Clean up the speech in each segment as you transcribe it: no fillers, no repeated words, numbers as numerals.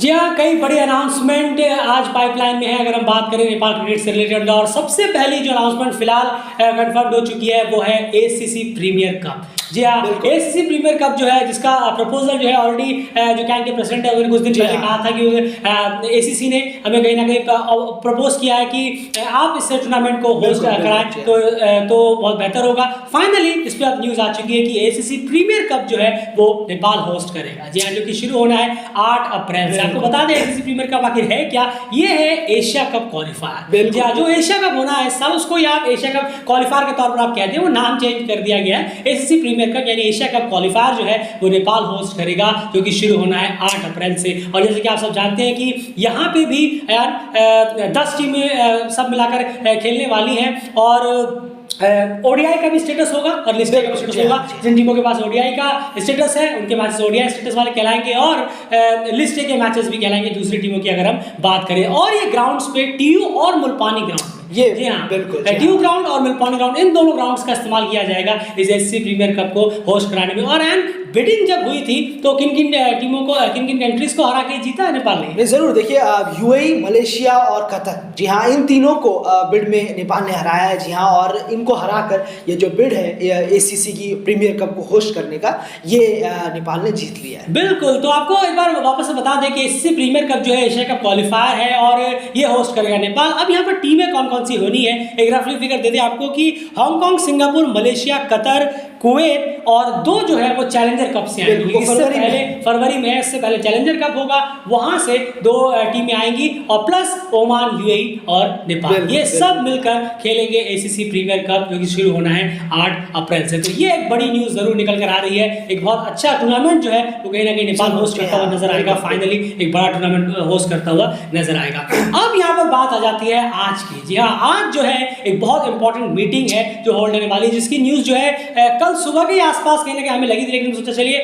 जी हाँ, कई बड़ी अनाउंसमेंट आज पाइपलाइन में है। अगर हम बात करें नेपाल क्रिकेट से रिलेटेड, और सबसे पहली जो अनाउंसमेंट फिलहाल कंफर्म हो चुकी है वो है एसीसी प्रीमियर कप। जी हाँ, एसीसी प्रीमियर कप जो है, जिसका प्रपोजल जो है ऑलरेडी जो कैन के प्रेसिडेंट है उन्होंने कुछ दिन पहले कहा था कि एसीसी ने हमें कहीं ना कहीं प्रपोज किया है कि आप इस टूर्नामेंट को होस्ट कराएं तो बहुत बेहतर होगा। फाइनली इस पर अब न्यूज आ चुकी है कि एसीसी प्रीमियर कप जो है वो नेपाल होस्ट करेगा। जी हाँ, जो कि शुरू होना है 8 अप्रैल से। आपको बता दें एसीसी प्रीमियर कप आखिर है क्या? ये है एशिया कप क्वालिफायर। जी हाँ, जो एशिया कप होना है इस साल, उसको ही आप एशिया कप क्वालिफायर के तौर पर आप कहते हैं, वो नाम चेंज कर दिया गया है एसीसी प्रीमियर कप, यानी एशिया कप क्वालिफायर जो है वो नेपाल होस्ट करेगा, जो कि शुरू होना है 8 अप्रैल से। और जैसे कि आप सब जानते हैं कि यहाँ पे भी 10 टीमें सब मिलाकर खेलने वाली हैं, और ओडीआई का भी स्टेटस होगा और लिस्ट का भी स्टेटस होगा। जिन टीमों के पास ओडीआई का स्टेटस है उनके मैचेस ओडीआई स्टेटस वाले कहलाएंगे, और लिस्ट के मैचेस भी कहलाएंगे दूसरी टीमों की अगर हम बात करें। और ये ग्राउंड्स पे टीयू और मुल्पानी ग्राउंड, ये जी हाँ बिल्कुल टीयू ग्राउंड और मुल्पानी ग्राउंड, इन दोनों ग्राउंड्स का इस्तेमाल किया जाएगा इस एसीसी प्रीमियर कप को होस्ट कराने में। और बिडिंग जब हुई थी तो किन किन टीमों को, किन किन कंट्रीज को हरा के जीता है नेपाल ने? जरूर देखिए, यूएई, मलेशिया और कतर, जी हाँ, इन तीनों को बिड में नेपाल ने हराया है। जी हाँ, और इनको हराकर ये जो बिड है एसीसी की प्रीमियर कप को होस्ट करने का, ये नेपाल ने जीत लिया है। बिल्कुल, तो आपको एक बार वापस से बता दें कि एसीसी प्रीमियर कप जो है एशिया कप क्वालिफायर है और ये होस्ट करेगा नेपाल। अब यहाँ पर टीमें कौन कौन सी होनी है, एक रफली फिगर दे दें आपको कि Hong Kong, Singapore, Malaysia, Qatar, Kuwait और 2 जो है वो चैलेंजर कप से आएंगी। इससे पहले फरवरी में, इससे पहले चैलेंजर कप होगा, वहां से 2 टीमें आएंगी, और प्लस ओमान, यूएई और नेपाल, ये सब मिलकर खेलेंगे एसीसी प्रीमियर कप, जो कि शुरू होना है 8 अप्रैल से। तो ये एक बड़ी न्यूज जरूर निकल कर आ रही है। एक बहुत अच्छा टूर्नामेंट जो है वो कहीं ना कहीं नेपाल होस्ट करता हुआ नजर आएगा। फाइनली एक बड़ा टूर्नामेंट होस्ट करता हुआ नजर आएगा। अब यहाँ पर बात आ जाती है आज की। जी हाँ, आज जो है एक बहुत इंपॉर्टेंट मीटिंग है जो होल्ड होने वाली है, जिसकी न्यूज जो है कल सुबह के आसपास कहने के हमें लगी थी, लेकिन सोचा चलिए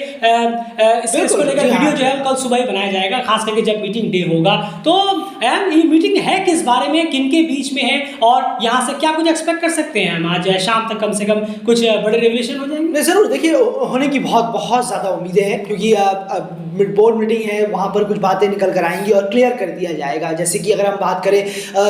इसको लेकर वीडियो जो है कल सुबह ही बनाया जाएगा, खास करके जब मीटिंग डे होगा। तो ये मीटिंग है किस बारे में, किन के बीच में है, और यहाँ से क्या कुछ एक्सपेक्ट कर सकते हैं हम? आज शाम तक कम से कम कुछ बड़े रिवलेशन हो जाएंगे? जरूर देखिए, होने की बहुत ज़्यादा उम्मीदें हैं, क्योंकि बोर्ड मीटिंग है, वहाँ पर कुछ बातें निकल कर आएंगी और क्लियर कर दिया जाएगा। जैसे कि अगर हम बात करें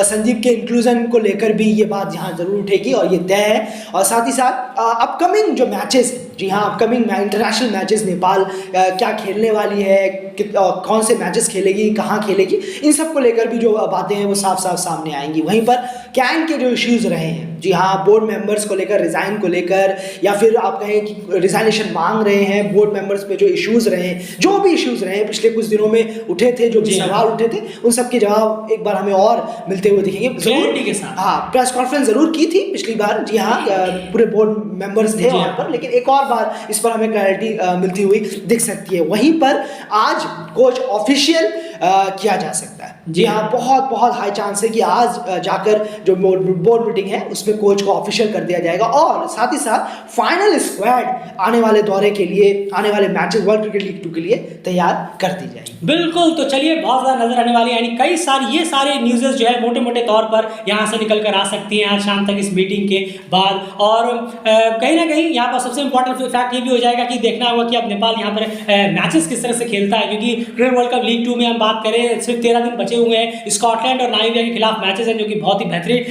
संदीप के इंक्लूजन को लेकर भी ये बात यहाँ जरूर उठेगी और ये तय है। और साथ ही साथ अपकमिंग जो मैचेस, जी हाँ, अपकमिंग इंटरनेशनल मैचेस नेपाल क्या खेलने वाली है, कौन से मैचेस खेलेगी, कहाँ खेलेगी, इन सब को लेकर भी जो बातें हैं वो साफ साफ सामने आएंगी। वहीं पर कैन के जो इश्यूज रहे हैं, जी हाँ, बोर्ड मेंबर्स को लेकर, रिजाइन को लेकर, या फिर आप कहें कि रिजाइनेशन मांग रहे हैं, बोर्ड मेंबर्स पे जो इश्यूज रहे हैं, जो भी इश्यूज रहे हैं पिछले कुछ दिनों में उठे थे, जो भी सवाल उठे थे, उन सब के जवाब एक बार हमें और मिलते हुए दिखेंगे क्लैरिटी के साथ। हाँ, प्रेस कॉन्फ्रेंस जरूर की थी पिछली बार, जी हाँ, पूरे बोर्ड मेंबर्स थे वहाँ पर, लेकिन एक और बार इस पर हमें क्लैरिटी मिलती हुई दिख सकती है। वहीं पर आज कोच ऑफिशियल किया जा सकता है। जी हाँ, बहुत हाई चांस है कि आज जाकर जो बोर्ड मीटिंग है उसमें कोच को ऑफिशियल कर दिया जाएगा, और साथ ही साथ फाइनल स्क्वाड आने वाले दौरे के लिए, आने वाले मैचेस वर्ल्ड क्रिकेट लीग 2 के लिए तैयार कर दी जाएगी। बिल्कुल, तो चलिए बहुत ज़्यादा नजर आने वाली है, यानी कई सारी ये सारे न्यूज़ेस जो है मोटे मोटे तौर पर यहाँ से निकल कर आ सकती हैं आज शाम तक इस मीटिंग के बाद। और कहीं ना कहीं यहाँ पर सबसे इंपॉर्टेंट फैक्ट ये भी हो जाएगा कि देखना होगा कि अब नेपाल यहाँ पर मैचेस किस तरह से खेलता है, क्योंकि क्रिकेट वर्ल्ड कप लीग 2 में हम बात करें सिर्फ 13 दिन बचे हुए हैं। स्कॉटलैंड और नामीबिया के खिलाफ मैचेस हैं, जो कि बहुत ही बेहतरीन,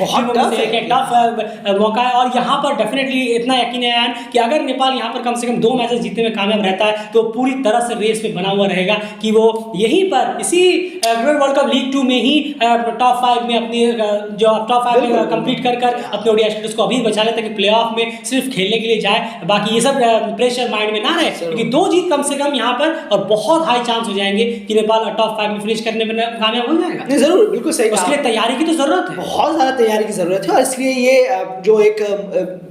टफ मौका है। और यहाँ पर डेफिनेटली इतना यकीन है कि अगर नेपाल यहाँ पर कम से कम 2 मैचेस जीतने में कामयाब रहता है तो पूरी तरह से रेस में बना हुआ रहेगा कि वो यहीं पर इसी क्रिकेट वर्ल्ड कप लीग 2 में ही टॉप 5 में अपनी जो टॉप 5 में कंप्लीट कर अपने ओडीआई स्टेटस को अभी बचा लेते हैं कि प्लेऑफ में सिर्फ खेलने के लिए जाए। बाकी ये सब प्रेशर माइंड में ना रहे, क्योंकि 2 जीत कम से कम यहाँ पर, और बहुत हाई चांस हो जाएंगे कि नेपाल टॉप 5 में फिनिश करने में कामयाब हो जाएगा। जरूर, बिल्कुल सही। उसके लिए तैयारी की तो जरूरत है, बहुत ज़्यादा तैयारी की जरूरत है, और इसलिए ये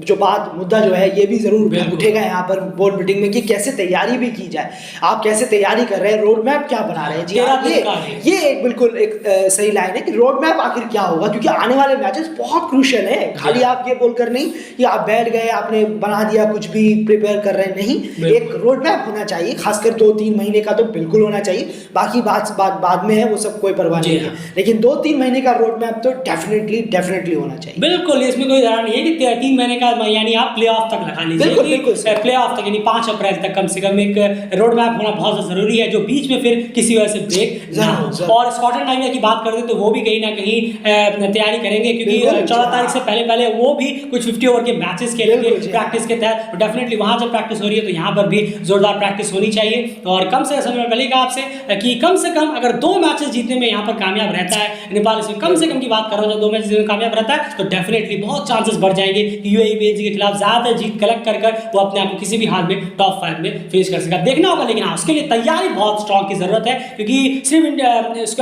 जो मुद्दा जो है ये भी जरूर उठेगा यहाँ पर बोर्ड मीटिंग में कि कैसे तैयारी भी की जाए, आप कैसे तैयारी कर रहे हैं, रोड मैप क्या बना रहे हैं। जी ये एक बिल्कुल एक सही लाइन है कि रोड मैप आखिर क्या होगा, क्योंकि आने वाले मैचेस बहुत क्रूशियल है। खाली आप ये बोलकर नहीं कि आप बैठ गए, आपने बना दिया, कुछ भी प्रिपेयर कर रहे हैं, नहीं, एक रोड मैप होना चाहिए, खासकर 2-3 महीने का तो बिल्कुल होना चाहिए। बाकी बात बाद में है, वो सब कोई परवाह नहीं है, लेकिन 2-3 महीने का रोड मैप तो डेफिनेटली होना चाहिए। बिल्कुल, इसमें कोई धारणा नहीं है कि 3 महीने का, यानी आप प्ले ऑफ तक लगा लीजिए, प्ले ऑफ तक यानी 5 अप्रैल तक कम से कम एक रोड मैप होना बहुत जरूरी है, जो बीच में फिर किसी वजह से ब्रेक ना हो। और स्कॉटलैंड टाइगर की बात करते तो वो भी कहीं ना कहीं तैयारी करेंगे, क्योंकि 14 तारीख से पहले वो भी कुछ 50 ओवर के मैचेस खेलेंगे प्रैक्टिस के तहत। डेफिनेटली वहां जब प्रैक्टिस हो रही है तो यहाँ पर भी जोरदार प्रैक्टिस होनी चाहिए। और कम से कम, पहले कहा आपसे कि कम से कम अगर 2 मैचेस जीतने में यहाँ पर कामयाब रहता है नेपाल, इसमें कम से कम की बात कर रहा हूँ, जब 2 मैच जीतने में कामयाब रहता है तो डेफिनेटली बहुत चांसेस बढ़ जाएंगे कि यूएई पीएनजी के खिलाफ ज्यादा जीत कलेक्ट कर वो अपने आप को किसी भी हाल में टॉप 5 में फेस कर सकेगा। देखना होगा, लेकिन हाँ, उसके लिए तैयारी बहुत स्ट्रॉन्ग की जरूरत है, क्योंकि सिर्फ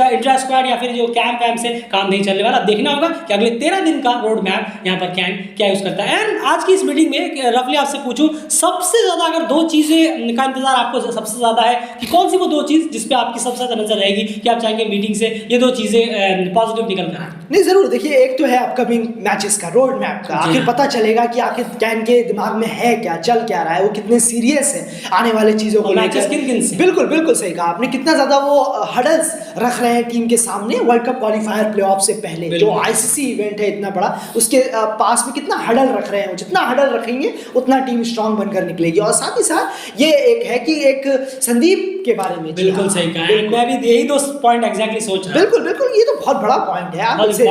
इंट्रा स्क्वाड या फिर जो कैंप वैम्प से काम नहीं चलने वाला। देखना होगा कि अगले 13 दिन का रोड मैप यहाँ पर क्या यूज करता है। एंड आज की इस मीटिंग में रफली आपसे पूछूं, सबसे ज्यादा अगर 2 चीजें का इंतजार आपको सबसे ज्यादा है कि कौन सी वो 2 चीज जिस पे आपकी सबसे ज्यादा नजर रहेगी कि आप चाहेंगे मीटिंग से ये 2 चीजें पॉजिटिव निकल कर आए? नहीं, जरूर देखिए, एक तो है अपकमिंग मैचेस का रोड मैप का, आखिर पता चलेगा कि आखिर कैन के दिमाग में है क्या, चल क्या रहा है, वो कितने सीरियस है आने वाले चीजों को लेकर। बिल्कुल सही कहा आपने, कितना ज्यादा वो हडल्स रख रहे हैं टीम के सामने वर्ल्ड कप क्वालिफायर प्लेऑफ से पहले। जो आईसीसी इवेंट है इतना बड़ा, उसके पास में कितना हडल रख रहे हैं, जितना हडल रखेंगे उतना टीम स्ट्रांग बनकर निकलेगी। और साथ ही साथ ये एक है कि एक संदीप के बारे में बिल्कुल सही कहा, मैं भी यही 2 पॉइंट एग्जैक्टली सोच रहा हूं। बिल्कुल, ये तो बहुत बड़ा पॉइंट है, आप इसे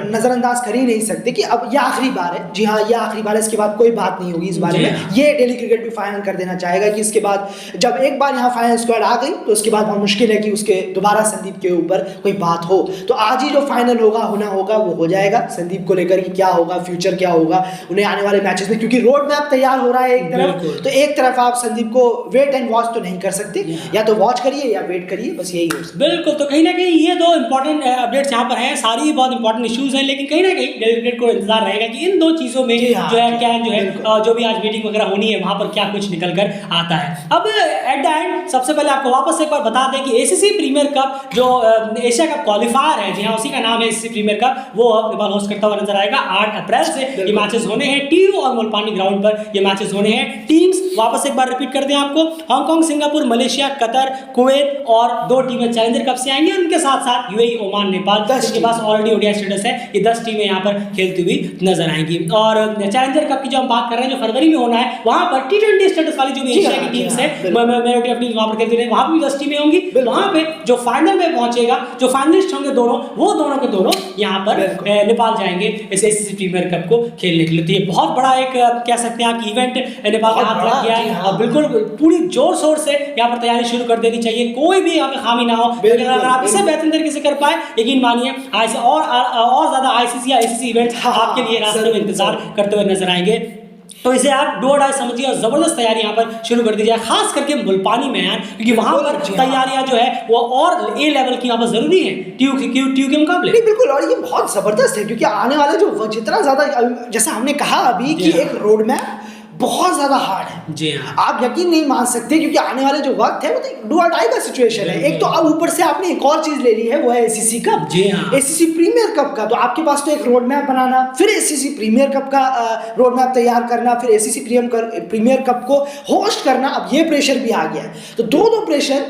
नजरअंदाज कर ही नहीं सकते कि अब ये आखिरी बार है। जी हाँ, ये आखिरी बार है, इसके बाद कोई बात नहीं होगी इस बारे में। ये डेली क्रिकेट भी फाइनल कर देना चाहेगा कि इसके बाद जब एक बार यहाँ फाइनल स्क्वाड आ गई तो उसके बाद बहुत मुश्किल है कि उसके दोबारा संदीप के ऊपर कोई बात हो। तो आज ही जो फाइनल होना होगा वो हो जाएगा, संदीप को लेकर कि क्या होगा, फ्यूचर क्या होगा उन्हें आने वाले मैचेस में, क्योंकि रोड मैप तैयार हो रहा है एक तरफ, तो एक तरफ आप संदीप को वेट एंड वॉच तो नहीं कर सकते, या तो वॉच करिए या वेट करिए, बस यही हो सकता है। बिल्कुल, तो कहीं ना कहीं ये 2 इंपॉर्टेंट अपडेट्स यहाँ पर हैं, सारी बहुत इंपॉर्टेंट इश्यूज हैं, लेकिन कहीं ना कहीं डेली क्रिकेट को इंतजार रहेगा कि इन 2 चीजों में जो है क्या जो भी आज मीटिंग वगैरह होनी है वहां पर क्या कुछ निकल कर आता है। अब एट द एंड सबसे पहले आपको वापस एक बार बता दें कि एसीसी प्रीमियर कप जो एशिया कप क्वालिफायर है, जी हाँ उसी का नाम है एसीसी प्रीमियर कप, वो अब नेपाल होस्ट करता हुआ नजर आएगा। 8 अप्रैल से ये मैचेस होने हैं, टीयू और मुल्तानी ग्राउंड पर ये मैचेस होने हैं। टीम्स वापस एक बार रिपीट कर दें आपको, Hong Kong, Singapore, Malaysia, Qatar, Kuwait और 2 टीमें चैलेंजर कप से आएंगी। उनके साथ साथ यूएई, ओमान, नेपाल, जिनके पास ऑलरेडी ओडीआई स्टेटस है, ये 10 टीमें यहाँ पर खेलती हुई नजर आएंगी। और चैलेंजर कप की जो हम बात कर रहे हैं, जो फरवरी में होना है, वहां पर T20 स्टेटस वाली जो भी एशिया की टीम्स है, मेजॉरिटी ऑफ टीम्स वहां पर खेलती है, वहां भी 10 टीमें होंगी। वहां पे जो फाइनल में पहुंचेगा, जो फाइनलिस्ट होंगे दोनों, वो दोनों के दोनों यहाँ पर नेपाल जाएंगे इस एसीसी प्रीमियर कप को खेलने के लिए। तो ये बहुत बड़ा एक कह सकते हैं आप इवेंट नेपाल के हाथ लग गया है, और बिल्कुल पूरी जोर शोर से यहाँ पर तैयारी शुरू कर देनी चाहिए, कोई भी यहाँ पे खामी ना हो। अगर आप इसे बेहतरीन तरीके से कर पाए, यकीन मानिए और ज्यादा आईसीसी या एसीसी इवेंट्स आपके लिए रास्ते में इंतजार करते हुए नजर आएंगे। तो इसे आप डू और डाई समझिए और जबरदस्त तैयारी यहाँ पर शुरू कर दी जाए, खास करके मुल्तानी में यार, क्योंकि वहां पर तैयारियां जो है वो और ए लेवल की यहाँ पर जरूरी है टीयू के मुकाबले। बिल्कुल, और ये बहुत जबरदस्त है, क्योंकि आने वाले जो जितना ज्यादा, जैसा हमने कहा अभी कि एक रोड मैप बहुत ज्यादा हार्ड है। जी हाँ, आप यकीन नहीं मान सकते, क्योंकि आने वाले जो वक्त है वो तो डू और डाई का सिचुएशन है। एक तो अब ऊपर से आपने एक और चीज ले ली है, वो है ACC cup, ACC premier cup का। तो आपके पास तो एक रोड मैप बनाना, फिर एसीसी प्रीमियर कप का रोड मैप तैयार करना, फिर एसीसी प्रीमियर कप को होस्ट करना, अब ये प्रेशर भी आ गया है। तो दो प्रेशर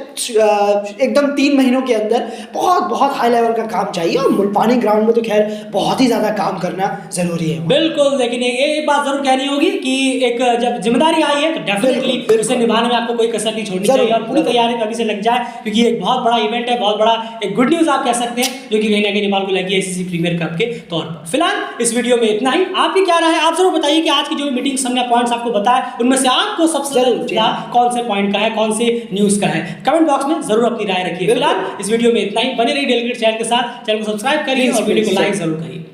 एकदम 3 महीनों के अंदर बहुत हाई लेवल का काम चाहिए, और मुल्तानी ग्राउंड में तो खैर बहुत ही ज्यादा काम करना जरूरी है। बिल्कुल, लेकिन एक बात जरूर कहनी होगी कि जब जिम्मेदारी आई है तो डेफिनेटली उसे निभाने में आपको कोई कसर नहीं छोड़नी चाहिए, और पूरी तैयारी अभी से लग जाए, क्योंकि एक बहुत बड़ा इवेंट है, बहुत बड़ा एक गुड न्यूज आप कह सकते हैं, जो कि कहीं ना कहीं नेपाल को लगी है एसीसी प्रीमियर कप के तौर पर। फिलहाल इस वीडियो में इतना ही। आपकी क्या राय है, आप जरूर बताइए कि आज की जो मीटिंग हमने पॉइंट्स आपको बताया, उनमें से आपको सबसे ज्यादा कौन से पॉइंट का है, कौन से न्यूज का है, कमेंट बॉक्स में जरूर अपनी राय रखिए। फिलहाल इस वीडियो में इतना ही। बने रहिए डेली क्रिकेट चैनल के साथ, चैनल को सब्सक्राइब करिए और वीडियो को लाइक जरूर करिए।